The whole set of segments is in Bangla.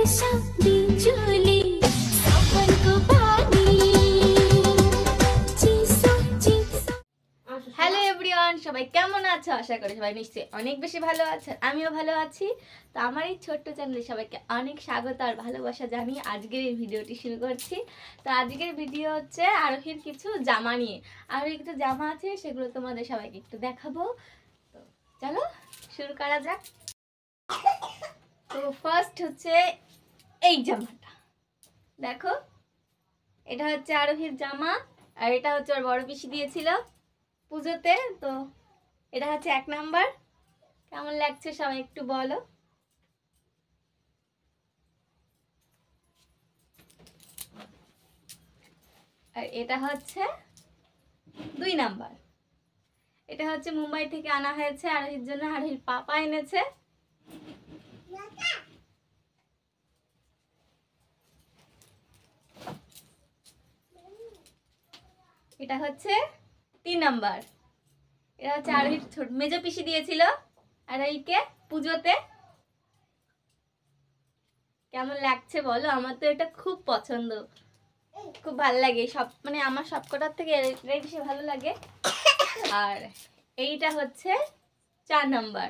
वर्षा बिजुली सबनको पानी चिसो चिसो। হ্যালো এভরিওয়ান, সবাই কেমন আছো? আশা করি সবাই নিশ্চয়ই অনেক বেশি ভালো আছেন, আমিও ভালো আছি। তো আমার এই ছোট্ট চ্যানেলে সবাইকে অনেক স্বাগত আর ভালোবাসা জানিয়ে আজকের এই ভিডিওটি শুরু করছি। তো আজকের ভিডিও হচ্ছে আরোহীর কিছু জামা নিয়ে। আরোহীর কিছু জামা আছে, সেগুলো তোমাদের সবাইকে একটু দেখাবো। তো চলো শুরু করা যাক। তো ফার্স্ট হচ্ছে এই জামাটা, দেখো এটা হচ্ছে আরোহীর জামা, আর এটা হচ্ছে ওর বড় পিসি দিয়েছিল পুজোতে। তো এটা হচ্ছে 1 নাম্বার। কেমন লাগছে সবাই একটু বলো। আর এটা হচ্ছে 2 নাম্বার। এটা হচ্ছে মুম্বাই থেকে আনা হয়েছে আরোহীর জন্য, আরোহীর পাপা এনেছে। এটা হচ্ছে 3 নাম্বার। এটা হচ্ছে আরোহীর ছোট মেজো পিসি দিয়েছিল আরোহীকে পুজোতে। কেমন লাগছে বলো? আমার তো এটা খুব পছন্দ, খুব ভালো লাগে। সব মানে আমার সবকটার থেকে এটাই বেশি ভালো লাগে। আর এইটা হচ্ছে 4 নাম্বার।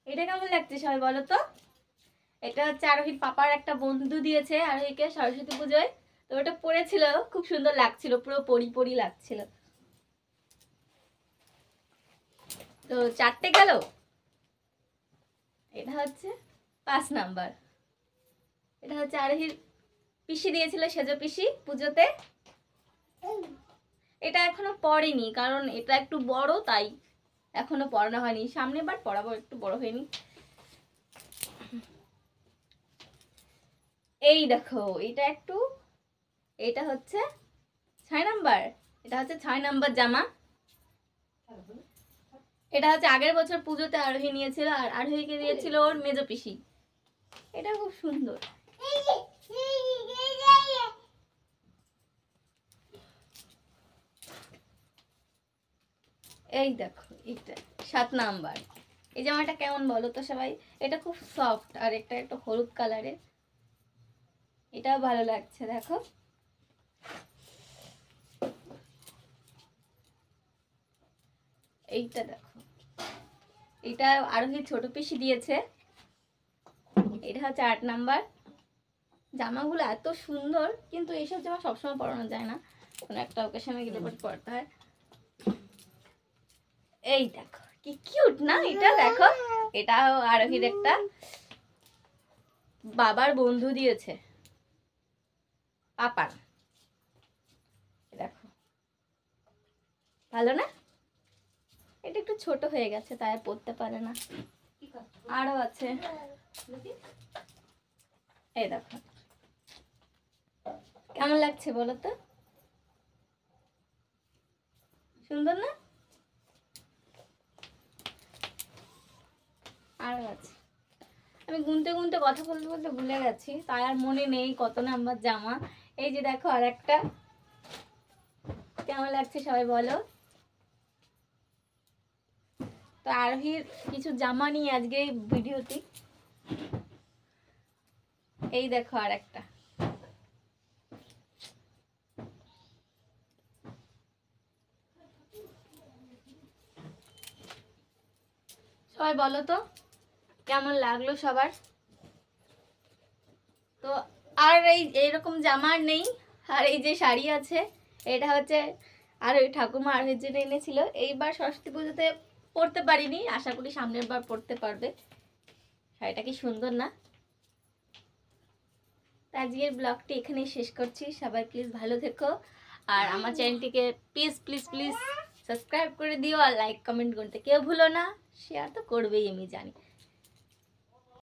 এটা কেমন লাগছে সবাই বলো তো? এটা হচ্ছে আরোহীর পাপার একটা বন্ধু দিয়েছে আরোহীকে সরস্বতী পুজোয়। তো ওটা পরেছিল, খুব সুন্দর লাগছিল, পুরো পরি পরি লাগছিল। তো 4টে গেল। এটা হচ্ছে 5 নাম্বার। এটা হচ্ছে আরোহীর পিসি দিয়েছিল, সেজো পিসি পুজোতে। এটা এখনো পরেনি, কারণ এটা একটু বড়, তাই এখনো পরানো হয়নি। সামনে বার পরাবো, একটু বড় হয়নি। এই দেখো এটা হচ্ছে 6 নাম্বার। এটা হচ্ছে 6 নাম্বার জামা। এটা হচ্ছে আগের বছর পুজোতে আরোহী নিয়েছিল, আর আরোহীকে দিয়েছিল ওর মেজো পিসি। এটা খুব সুন্দর। এই দেখো এটা 7 নাম্বার। এই জামাটা কেমন বলো তো সবাই? এটা খুব সফট, আর এটা একটু হলুদ কালারের। এটাও ভালো লাগছে, দেখো। এইটা দেখো, এটা আরোহী ছোট পিসি দিয়েছে। এটা হচ্ছে 8 নাম্বার। জামাগুলো এত সুন্দর, কিন্তু এইসব জামা সবসময় পরানো যায় না, কোনো একটা ওকেশনে গেলে পরতে হয়। এই দেখো কি কিউট না এটা, দেখো। এটা আরোহীর একটা বাবার বন্ধু দিয়েছে, পাপার। দেখো ভালো না? এটা একটু ছোট হয়ে গেছে, তাই পরতে পারে না। আরো আছে, এই দেখো কেমন লাগছে বলো তো? সুন্দর না? আরো আছে। আমি গুনতে গুনতে কথা বলতে বলতে ভুলে গেছি, তাই আর মনে নেই কত নাম্বার জামা। এই যে দেখো আর একটা। কেমন লাগছে সবাই বলো? তো আরোহীর কিছু জামা নিয়ে আজকে এই ভিডিওটি। এই দেখো আর একটা। সবাই বলো তো কেমন লাগলো সবার? তো আর এইরকম জামা আর নেই। আর এই যে শাড়ি আছে, এটা হচ্ছে আর ওই ঠাকুমা আরোহীর জন্য এনেছিল। এইবার সরস্বতী পুজোতে পরতে পারিনি, আশা করি সামনের বার পরতে পারবে। শাড়িটা কি সুন্দর না? আজকের ব্লগটি এখানেই শেষ করছি। সবাই প্লিজ ভালো থেকো, আর আমার চ্যানেলটিকে প্লিজ প্লিজ প্লিজ সাবস্ক্রাইব করে দিও, আর লাইক কমেন্ট করতে কেউ ভুলো না। শেয়ার তো করবেই আমি জানি।